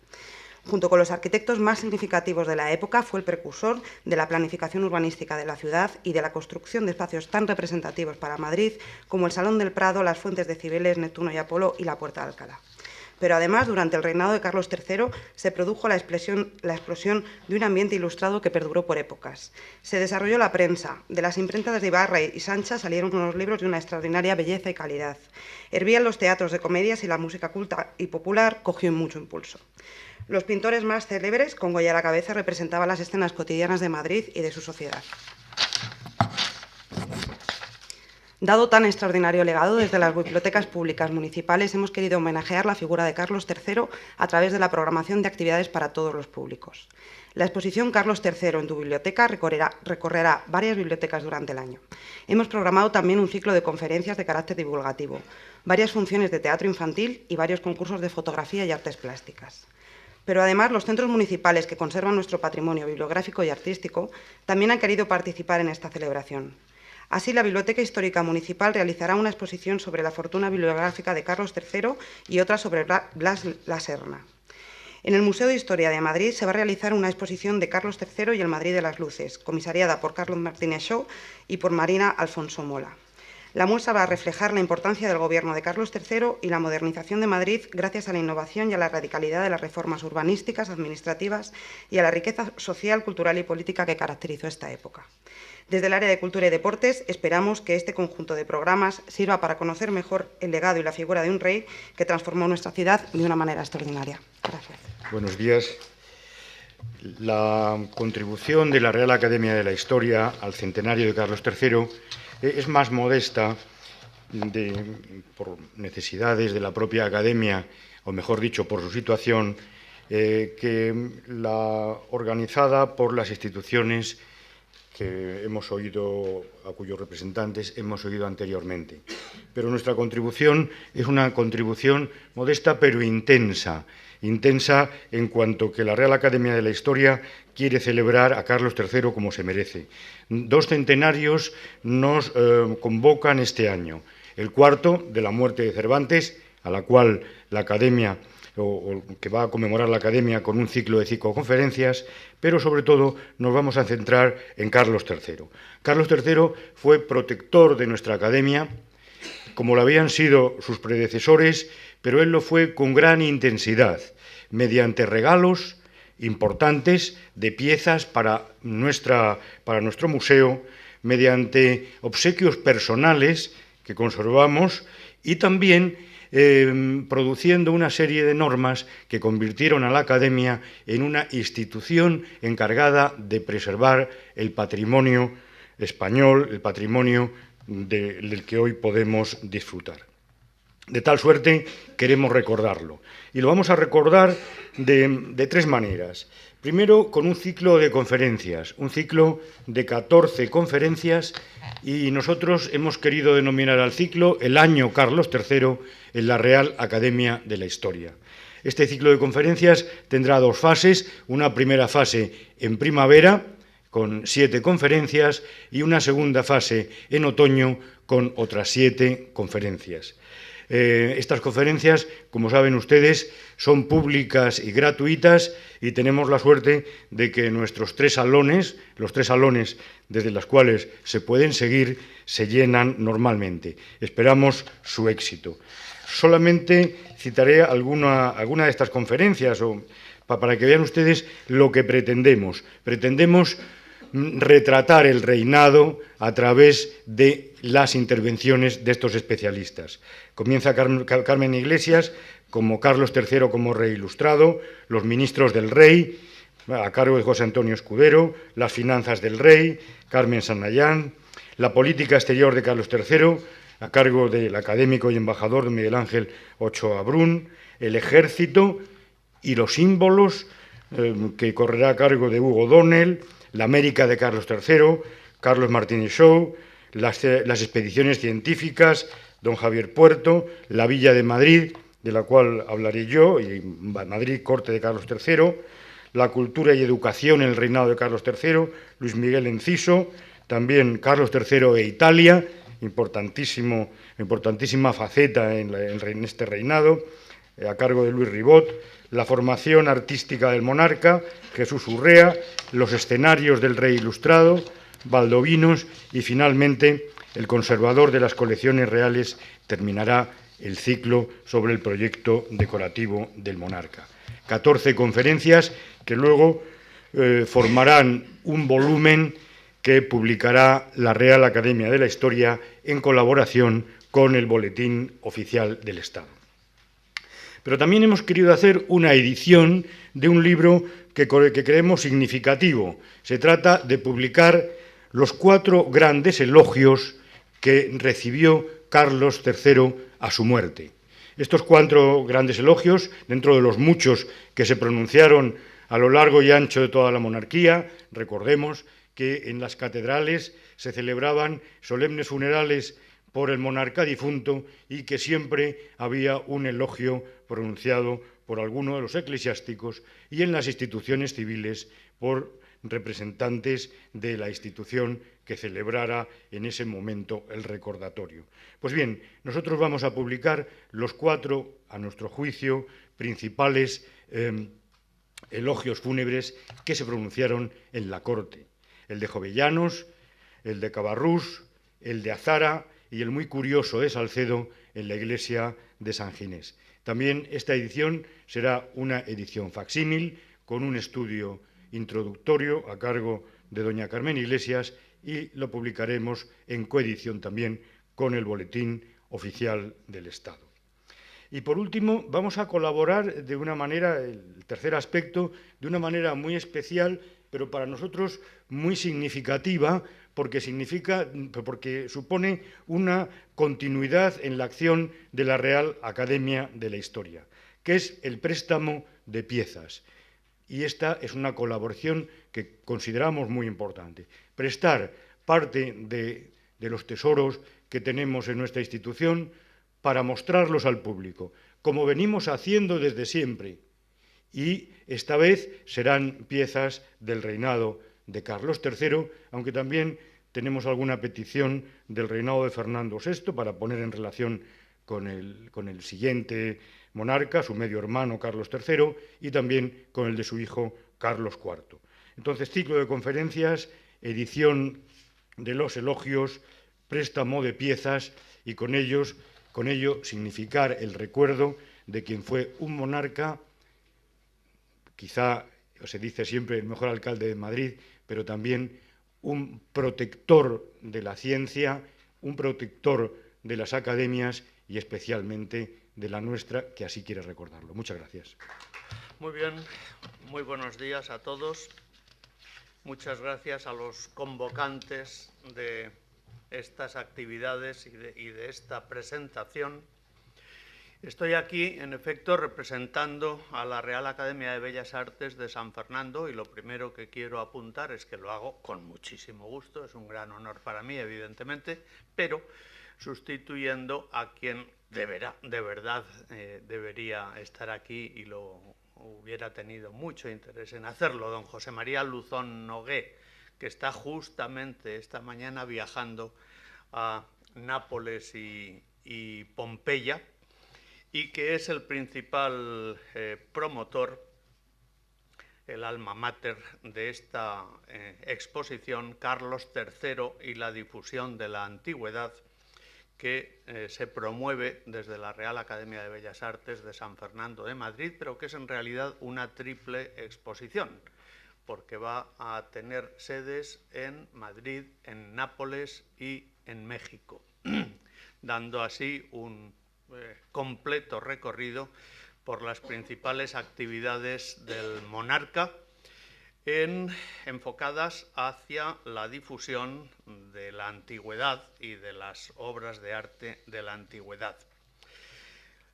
Junto con los arquitectos más significativos de la época, fue el precursor de la planificación urbanística de la ciudad y de la construcción de espacios tan representativos para Madrid como el Salón del Prado, las Fuentes de Cibeles, Neptuno y Apolo y la Puerta de Alcalá. Pero además, durante el reinado de Carlos III, se produjo la explosión de un ambiente ilustrado que perduró por épocas. Se desarrolló la prensa. De las imprentas de Ibarra y Sancha salieron unos libros de una extraordinaria belleza y calidad. Hervían los teatros de comedias y la música culta y popular cogió mucho impulso. Los pintores más célebres, con Goya a la cabeza, representaban las escenas cotidianas de Madrid y de su sociedad. Dado tan extraordinario legado, desde las bibliotecas públicas municipales hemos querido homenajear la figura de Carlos III a través de la programación de actividades para todos los públicos. La exposición Carlos III en tu biblioteca recorrerá varias bibliotecas durante el año. Hemos programado también un ciclo de conferencias de carácter divulgativo, varias funciones de teatro infantil y varios concursos de fotografía y artes plásticas. Pero además, los centros municipales que conservan nuestro patrimonio bibliográfico y artístico también han querido participar en esta celebración. Así, la Biblioteca Histórica Municipal realizará una exposición sobre la fortuna bibliográfica de Carlos III y otra sobre Blas la Serna. En el Museo de Historia de Madrid se va a realizar una exposición de Carlos III y el Madrid de las Luces, comisariada por Carlos Martínez Shaw y por Marina Alfonso Mola. La muestra va a reflejar la importancia del gobierno de Carlos III y la modernización de Madrid gracias a la innovación y a la radicalidad de las reformas urbanísticas, administrativas y a la riqueza social, cultural y política que caracterizó esta época. Desde el área de Cultura y Deportes esperamos que este conjunto de programas sirva para conocer mejor el legado y la figura de un rey que transformó nuestra ciudad de una manera extraordinaria. Gracias. Buenos días. La contribución de la Real Academia de la Historia al centenario de Carlos III es más modesta por necesidades de la propia Academia, o mejor dicho, por su situación, que la organizada por las instituciones que hemos oído, a cuyos representantes hemos oído anteriormente. Pero nuestra contribución es una contribución modesta pero intensa en cuanto que la Real Academia de la Historia quiere celebrar a Carlos III como se merece. 2 centenarios nos convocan este año. El cuarto, de la muerte de Cervantes, a la cual la Academia, o que va a conmemorar la Academia con un ciclo de 5 conferencias, pero sobre todo nos vamos a centrar en Carlos III. Carlos III fue protector de nuestra Academia, como lo habían sido sus predecesores, pero él lo fue con gran intensidad, mediante regalos importantes de piezas para nuestro museo, mediante obsequios personales que conservamos y también produciendo una serie de normas que convirtieron a la Academia en una institución encargada de preservar el patrimonio español, el patrimonio del que hoy podemos disfrutar. De tal suerte queremos recordarlo. Y lo vamos a recordar de tres maneras. Primero, con un ciclo de conferencias, un ciclo de 14 conferencias, y nosotros hemos querido denominar al ciclo el Año Carlos III en la Real Academia de la Historia. Este ciclo de conferencias tendrá dos fases, una primera fase en primavera, con 7 conferencias, y una segunda fase en otoño, con otras 7 conferencias. Estas conferencias, como saben ustedes, son públicas y gratuitas, y tenemos la suerte de que nuestros 3 salones, los 3 salones desde los cuales se pueden seguir, se llenan normalmente. Esperamos su éxito. Solamente citaré alguna de estas conferencias para que vean ustedes lo que pretendemos. Pretendemos retratar el reinado a través de las intervenciones de estos especialistas. Comienza Carmen Iglesias como Carlos III como rey ilustrado, los ministros del rey, a cargo de José Antonio Escudero, las finanzas del rey, Carmen Sanayán, la política exterior de Carlos III, a cargo del académico y embajador de Miguel Ángel Ochoa Brún, el ejército y los símbolos, que correrá a cargo de Hugo Donnell, la América de Carlos III, Carlos Martínez Shaw, las expediciones científicas, don Javier Puerto, la Villa de Madrid, de la cual hablaré yo, y Madrid, corte de Carlos III, la cultura y educación en el reinado de Carlos III, Luis Miguel Enciso, también Carlos III e Italia, importantísima faceta en este reinado, a cargo de Luis Ribot, la formación artística del monarca, Jesús Urrea, los escenarios del rey ilustrado, Valdovinos, y finalmente el conservador de las colecciones reales terminará el ciclo sobre el proyecto decorativo del monarca. 14 conferencias que luego formarán un volumen que publicará la Real Academia de la Historia en colaboración con el Boletín Oficial del Estado. Pero también hemos querido hacer una edición de un libro que creemos significativo. Se trata de publicar los 4 grandes elogios que recibió Carlos III a su muerte. Estos 4 grandes elogios, dentro de los muchos que se pronunciaron a lo largo y ancho de toda la monarquía, recordemos que en las catedrales se celebraban solemnes funerales por el monarca difunto y que siempre había un elogio pronunciado por alguno de los eclesiásticos, y en las instituciones civiles por representantes de la institución que celebrara en ese momento el recordatorio. Pues bien, nosotros vamos a publicar los 4, a nuestro juicio, principales elogios fúnebres que se pronunciaron en la corte. El de Jovellanos, el de Cabarrús, el de Azara y el muy curioso de Salcedo en la iglesia de San Ginés. También esta edición será una edición facsímil con un estudio introductorio a cargo de doña Carmen Iglesias, y lo publicaremos en coedición también con el Boletín Oficial del Estado. Y por último, vamos a colaborar de una manera, el tercer aspecto, de una manera muy especial, pero para nosotros muy significativa, porque supone una continuidad en la acción de la Real Academia de la Historia, que es el préstamo de piezas. Y esta es una colaboración que consideramos muy importante. Prestar parte de los tesoros que tenemos en nuestra institución para mostrarlos al público, como venimos haciendo desde siempre. Y esta vez serán piezas del reinado de Carlos III, aunque también tenemos alguna petición del reinado de Fernando VI para poner en relación con el siguiente monarca, su medio hermano Carlos III, y también con el de su hijo Carlos IV. Entonces, ciclo de conferencias, edición de los elogios, préstamo de piezas y con ello significar el recuerdo de quien fue un monarca, quizá se dice siempre el mejor alcalde de Madrid, pero también un protector de la ciencia, un protector de las academias y especialmente de la nuestra, que así quiere recordarlo. Muchas gracias. Muy bien, muy buenos días a todos. Muchas gracias a los convocantes de estas actividades y de esta presentación. Estoy aquí, en efecto, representando a la Real Academia de Bellas Artes de San Fernando y lo primero que quiero apuntar es que lo hago con muchísimo gusto, es un gran honor para mí, evidentemente, pero sustituyendo a quien de verdad debería estar aquí y lo hubiera tenido mucho interés en hacerlo, don José María Luzón Nogué, que está justamente esta mañana viajando a Nápoles y Pompeya, y que es el principal promotor, el alma mater de esta exposición, Carlos III y la difusión de la antigüedad, que se promueve desde la Real Academia de Bellas Artes de San Fernando de Madrid, pero que es en realidad una triple exposición, porque va a tener sedes en Madrid, en Nápoles y en México, dando así un completo recorrido por las principales actividades del monarca enfocadas hacia la difusión de la antigüedad y de las obras de arte de la antigüedad.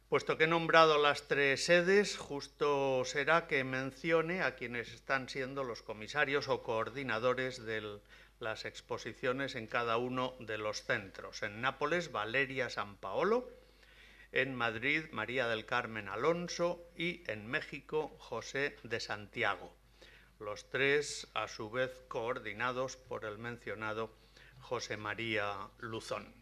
Puesto que he nombrado las tres sedes, justo será que mencione a quienes están siendo los comisarios o coordinadores de las exposiciones en cada uno de los centros. En Nápoles, Valeria Sampaolo; en Madrid, María del Carmen Alonso; y en México, José de Santiago. Los tres, a su vez, coordinados por el mencionado José María Luzón.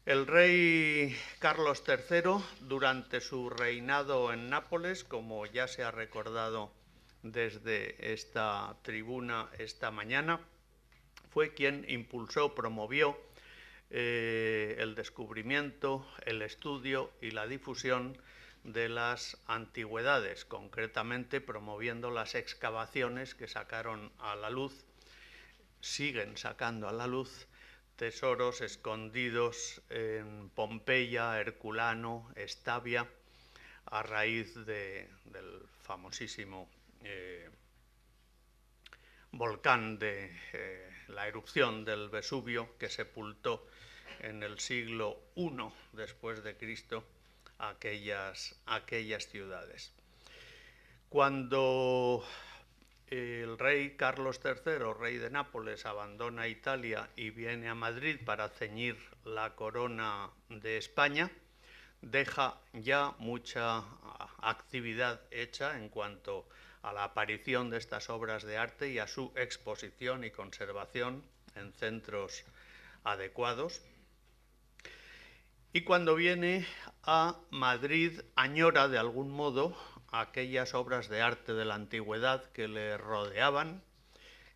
El rey Carlos III, durante su reinado en Nápoles, como ya se ha recordado desde esta tribuna esta mañana, fue quien impulsó, promovió el descubrimiento, el estudio y la difusión de las antigüedades, concretamente promoviendo las excavaciones que sacaron a la luz, siguen sacando a la luz, tesoros escondidos en Pompeya, Herculano, Estavia, a raíz del famosísimo volcán de la erupción del Vesubio, que sepultó en el siglo I después de Cristo aquellas ciudades. Cuando el rey Carlos III, rey de Nápoles, abandona Italia y viene a Madrid para ceñir la corona de España, deja ya mucha actividad hecha en cuanto a la aparición de estas obras de arte y a su exposición y conservación en centros adecuados. Y cuando viene a Madrid añora de algún modo aquellas obras de arte de la antigüedad que le rodeaban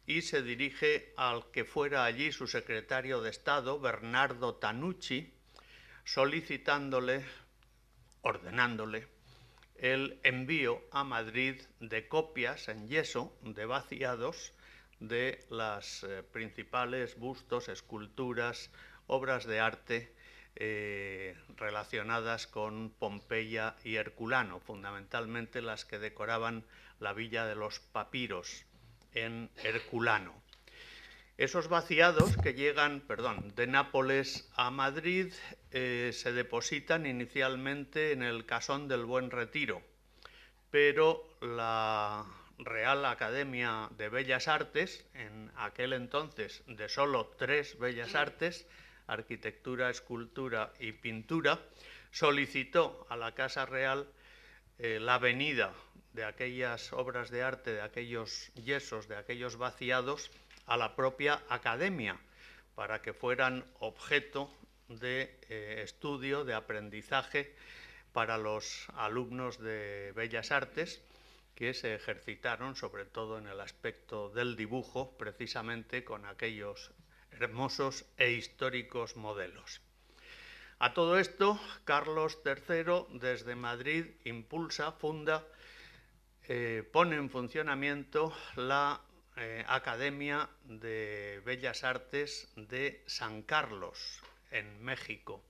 y se dirige al que fuera allí su secretario de Estado, Bernardo Tanucci, solicitándole, ordenándole, el envío a Madrid de copias en yeso, de vaciados, de las principales bustos, esculturas, obras de arte relacionadas con Pompeya y Herculano, fundamentalmente las que decoraban la villa de los Papiros en Herculano. Esos vaciados que llegan, de Nápoles a Madrid se depositan inicialmente en el Casón del Buen Retiro, pero la Real Academia de Bellas Artes, en aquel entonces de solo 3 bellas artes, arquitectura, escultura y pintura, solicitó a la Casa Real la venida de aquellas obras de arte, de aquellos yesos, de aquellos vaciados, a la propia academia, para que fueran objeto de estudio, de aprendizaje para los alumnos de Bellas Artes, que se ejercitaron sobre todo en el aspecto del dibujo, precisamente con aquellos hermosos e históricos modelos. A todo esto, Carlos III, desde Madrid, funda, pone en funcionamiento la Academia de Bellas Artes de San Carlos, en México.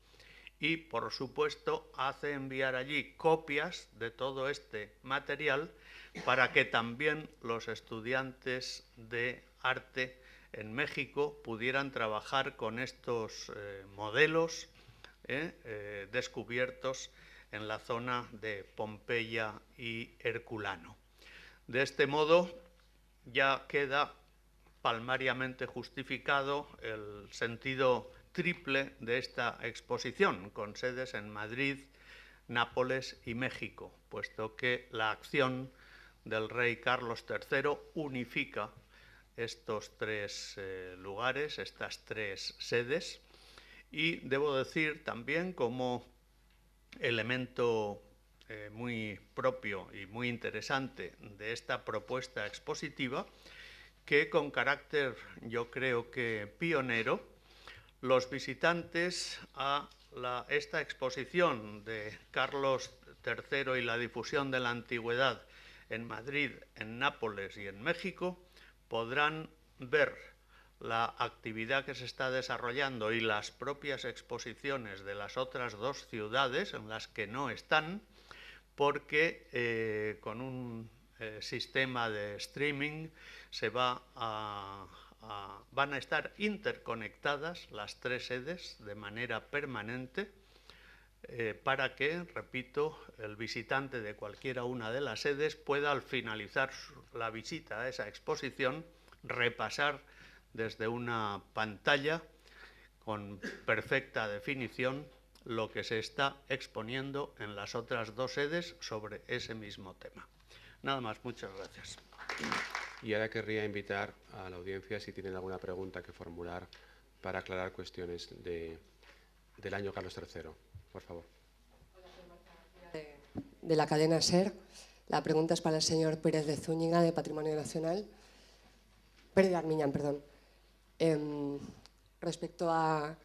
Y, por supuesto, hace enviar allí copias de todo este material para que también los estudiantes de arte en México pudieran trabajar con estos modelos descubiertos en la zona de Pompeya y Herculano. De este modo, ya queda palmariamente justificado el sentido triple de esta exposición, con sedes en Madrid, Nápoles y México, puesto que la acción del rey Carlos III unifica estos tres lugares, estas tres sedes, y debo decir también como elemento muy propio y muy interesante de esta propuesta expositiva, que con carácter, yo creo que pionero, los visitantes a esta exposición de Carlos III y la difusión de la antigüedad en Madrid, en Nápoles y en México, podrán ver la actividad que se está desarrollando y las propias exposiciones de las otras dos ciudades en las que no están, porque con un sistema de streaming van a estar interconectadas las tres sedes de manera permanente para que, repito, el visitante de cualquiera una de las sedes pueda, al finalizar la visita a esa exposición, repasar desde una pantalla con perfecta definición lo que se está exponiendo en las otras dos sedes sobre ese mismo tema. Nada más, muchas gracias. Y ahora querría invitar a la audiencia si tienen alguna pregunta que formular para aclarar cuestiones del año Carlos III. Por favor. De la cadena SER. La pregunta es para el señor Pérez de Zúñiga, de Patrimonio Nacional. Pérez de Armiñán, perdón. Respecto a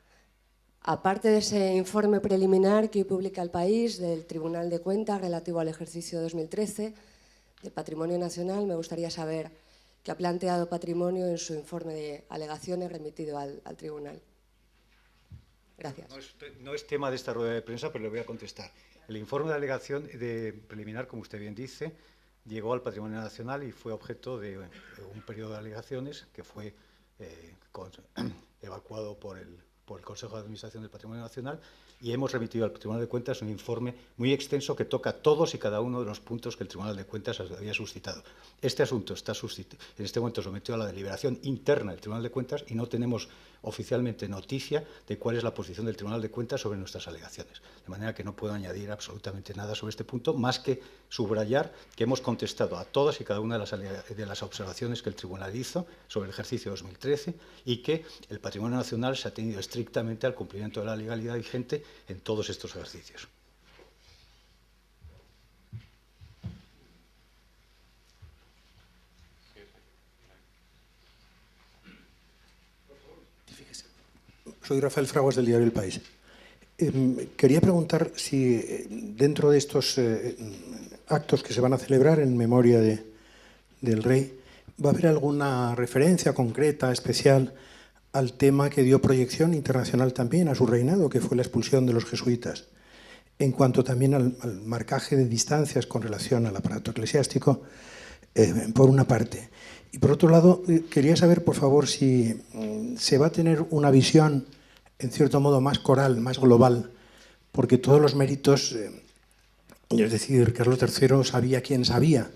parte de ese informe preliminar que hoy publica El País del Tribunal de Cuentas relativo al ejercicio 2013 de Patrimonio Nacional, me gustaría saber qué ha planteado Patrimonio en su informe de alegaciones remitido al Tribunal. Gracias. No es tema de esta rueda de prensa, pero le voy a contestar. El informe de alegación preliminar, como usted bien dice, llegó al Patrimonio Nacional y fue objeto de un periodo de alegaciones que fue evacuado por el Consejo de Administración del Patrimonio Nacional, y hemos remitido al Tribunal de Cuentas un informe muy extenso que toca todos y cada uno de los puntos que el Tribunal de Cuentas había suscitado. Este asunto está en este momento sometido a la deliberación interna del Tribunal de Cuentas y no tenemos oficialmente noticia de cuál es la posición del Tribunal de Cuentas sobre nuestras alegaciones. De manera que no puedo añadir absolutamente nada sobre este punto, más que subrayar que hemos contestado a todas y cada una de las observaciones que el Tribunal hizo sobre el ejercicio 2013 y que el Patrimonio Nacional se ha tenido estrictamente al cumplimiento de la legalidad vigente en todos estos ejercicios. Soy Rafael Fraguas, del diario El País. Quería preguntar si dentro de estos actos que se van a celebrar en memoria del rey, ¿va a haber alguna referencia concreta, especial, al tema que dio proyección internacional también a su reinado, que fue la expulsión de los jesuitas? En cuanto también al marcaje de distancias con relación al aparato eclesiástico, por una parte. Y por otro lado, quería saber, por favor, si se va a tener una visión, en cierto modo, más coral, más global, porque todos los méritos, es decir, Carlos III sabía quién sabía,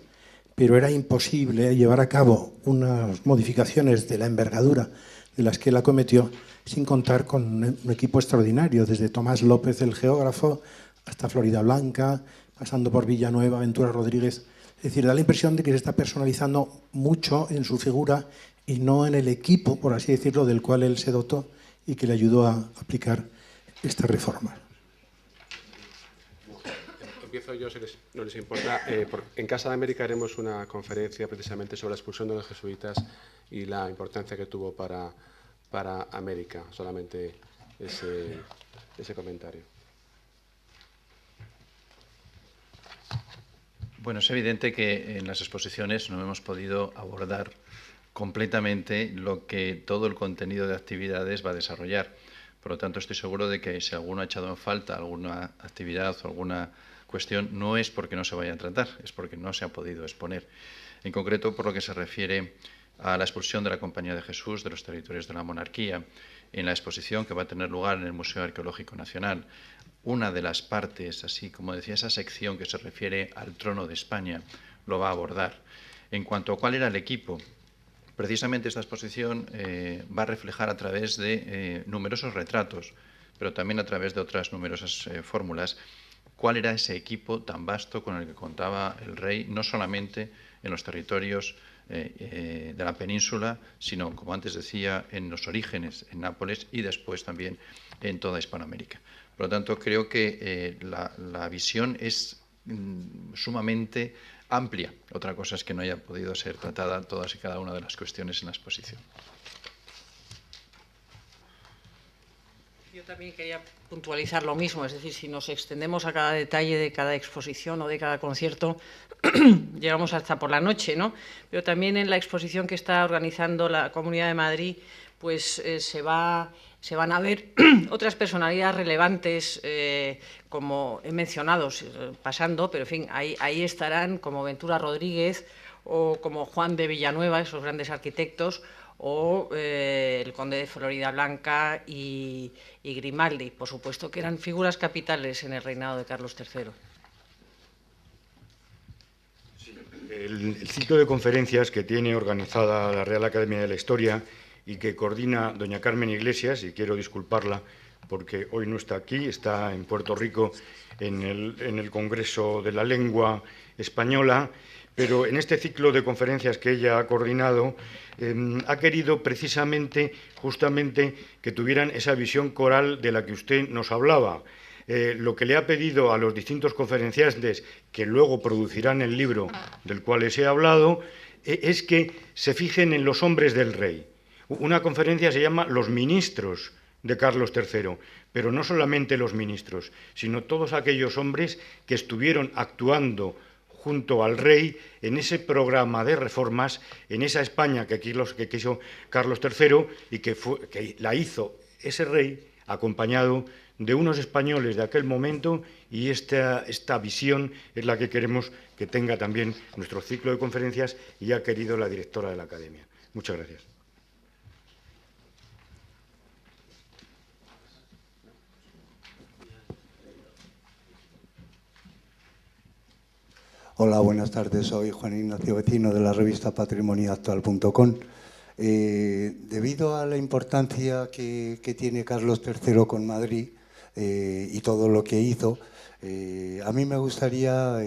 pero era imposible llevar a cabo unas modificaciones de la envergadura de las que él acometió sin contar con un equipo extraordinario, desde Tomás López, el geógrafo, hasta Florida Blanca, pasando por Villanueva, Ventura Rodríguez. Es decir, da la impresión de que se está personalizando mucho en su figura y no en el equipo, por así decirlo, del cual él se dotó y que le ayudó a aplicar esta reforma. Empiezo yo, si no les importa. En Casa de América haremos una conferencia precisamente sobre la expulsión de los jesuitas y la importancia que tuvo para para América. Solamente ese comentario. Bueno, es evidente que en las exposiciones no hemos podido abordar completamente lo que todo el contenido de actividades va a desarrollar. Por lo tanto, estoy seguro de que si alguno ha echado en falta alguna actividad o alguna cuestión, no es porque no se vaya a tratar, es porque no se ha podido exponer. En concreto, por lo que se refiere a la expulsión de la Compañía de Jesús de los territorios de la monarquía, en la exposición que va a tener lugar en el Museo Arqueológico Nacional, una de las partes, así como decía, esa sección que se refiere al trono de España, lo va a abordar. En cuanto a cuál era el equipo, precisamente esta exposición va a reflejar a través de numerosos retratos, pero también a través de otras numerosas fórmulas, cuál era ese equipo tan vasto con el que contaba el rey, no solamente en los territorios de la península, sino, como antes decía, en los orígenes, en Nápoles y después también en toda Hispanoamérica. Por lo tanto, creo que la visión es sumamente amplia. Otra cosa es que no haya podido ser tratada todas y cada una de las cuestiones en la exposición. Yo también quería puntualizar lo mismo, es decir, si nos extendemos a cada detalle de cada exposición o de cada concierto, llegamos hasta por la noche, ¿no? Pero también en la exposición que está organizando la Comunidad de Madrid, pues se van a ver otras personalidades relevantes, como he mencionado, pasando, pero en fin, ahí estarán como Ventura Rodríguez o como Juan de Villanueva, esos grandes arquitectos, o el conde de Floridablanca y Grimaldi, por supuesto, que eran figuras capitales en el reinado de Carlos III. El ciclo de conferencias que tiene organizada la Real Academia de la Historia y que coordina doña Carmen Iglesias, y quiero disculparla porque hoy no está aquí, está en Puerto Rico en el Congreso de la Lengua Española, pero en este ciclo de conferencias que ella ha coordinado ha querido precisamente, justamente, que tuvieran esa visión coral de la que usted nos hablaba. Lo que le ha pedido a los distintos conferenciantes, que luego producirán el libro del cual les he hablado, es que se fijen en los hombres del rey. Una conferencia se llama Los ministros de Carlos III, pero no solamente los ministros, sino todos aquellos hombres que estuvieron actuando junto al rey en ese programa de reformas, en esa España que quiso Carlos III y que la hizo ese rey acompañado de unos españoles de aquel momento, y esta visión es la que queremos que tenga también nuestro ciclo de conferencias y ha querido la directora de la Academia. Muchas gracias. Hola, buenas tardes. Soy Juan Ignacio Vecino de la revista patrimonialactual.com. Debido a la importancia que tiene Carlos III con Madrid y todo lo que hizo, a mí me gustaría,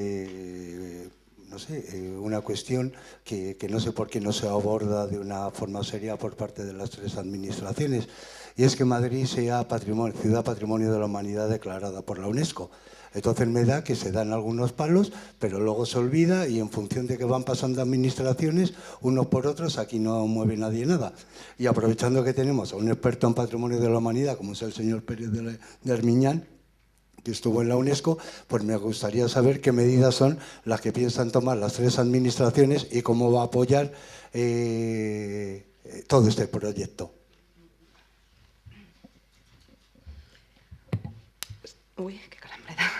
no sé, una cuestión que no sé por qué no se aborda de una forma seria por parte de las tres administraciones, y es que Madrid sea ciudad patrimonio de la humanidad declarada por la UNESCO. Entonces me da que se dan algunos palos, pero luego se olvida, y en función de que van pasando administraciones, unos por otros, aquí no mueve nadie nada. Y aprovechando que tenemos a un experto en patrimonio de la humanidad, como es el señor Pérez de Armiñán, que estuvo en la UNESCO, pues me gustaría saber qué medidas son las que piensan tomar las tres administraciones y cómo va a apoyar todo este proyecto. Uy, qué calambre da.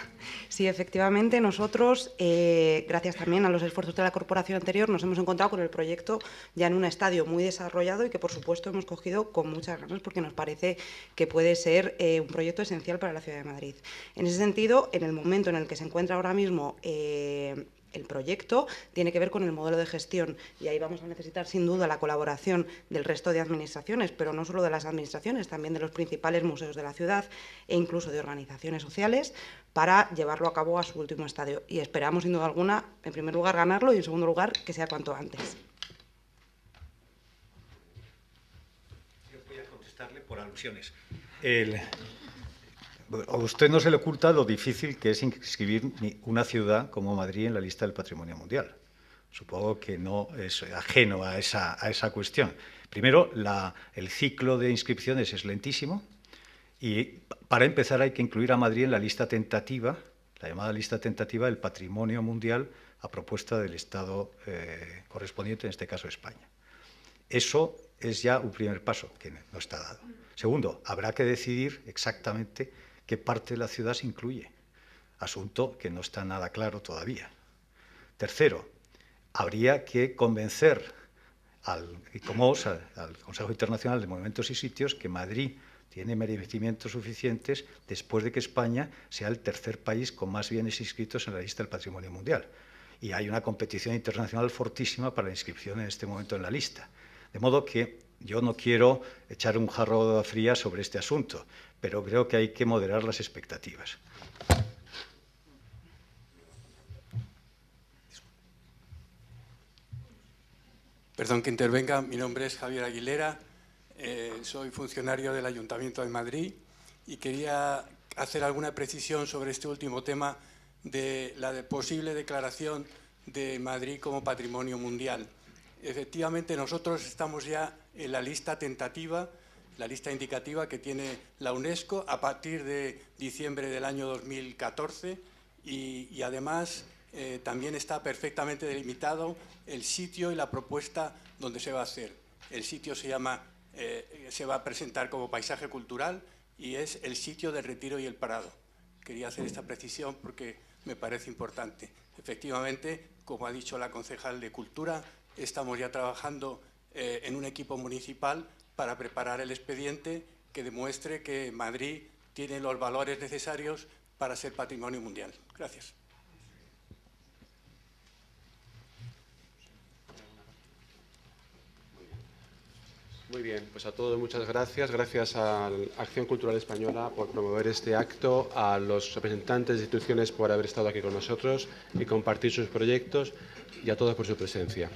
Sí, efectivamente, nosotros, gracias también a los esfuerzos de la corporación anterior, nos hemos encontrado con el proyecto ya en un estadio muy desarrollado y que, por supuesto, hemos cogido con muchas ganas porque nos parece que puede ser un proyecto esencial para la ciudad de Madrid. En ese sentido, en el momento en el que se encuentra ahora mismo el proyecto, tiene que ver con el modelo de gestión, y ahí vamos a necesitar sin duda la colaboración del resto de administraciones, pero no solo de las administraciones, también de los principales museos de la ciudad e incluso de organizaciones sociales, para llevarlo a cabo a su último estadio. Y esperamos, sin duda alguna, en primer lugar ganarlo y en segundo lugar que sea cuanto antes. Yo voy a contestarle por alusiones. A usted no se le oculta lo difícil que es inscribir una ciudad como Madrid en la lista del Patrimonio Mundial. Supongo que no es ajeno a esa cuestión. Primero, el ciclo de inscripciones es lentísimo y para empezar hay que incluir a Madrid en la lista tentativa, la llamada lista tentativa del patrimonio mundial a propuesta del Estado correspondiente, en este caso España. Eso es ya un primer paso que no está dado. Segundo, habrá que decidir exactamente qué parte de la ciudad se incluye, asunto que no está nada claro todavía. Tercero, habría que convencer al Consejo Internacional de Monumentos y Sitios que Madrid tiene merecimientos suficientes después de que España sea el tercer país con más bienes inscritos en la lista del Patrimonio Mundial. Y hay una competición internacional fortísima para la inscripción en este momento en la lista. De modo que yo no quiero echar un jarro de agua fría sobre este asunto, pero creo que hay que moderar las expectativas. Perdón que intervenga, mi nombre es Javier Aguilera, soy funcionario del Ayuntamiento de Madrid y quería hacer alguna precisión sobre este último tema de la posible declaración de Madrid como patrimonio mundial. Efectivamente, nosotros estamos ya en la lista tentativa, la lista indicativa que tiene la UNESCO a partir de diciembre del año 2014 y además también está perfectamente delimitado el sitio y la propuesta donde se va a hacer. El sitio se va a presentar como paisaje cultural y es el sitio del Retiro y el Prado. Quería hacer esta precisión porque me parece importante. Efectivamente, como ha dicho la concejal de Cultura, estamos ya trabajando en un equipo municipal para preparar el expediente que demuestre que Madrid tiene los valores necesarios para ser patrimonio mundial. Gracias. Muy bien, pues a todos muchas gracias. Gracias a Acción Cultural Española por promover este acto, a los representantes de instituciones por haber estado aquí con nosotros y compartir sus proyectos y a todos por su presencia.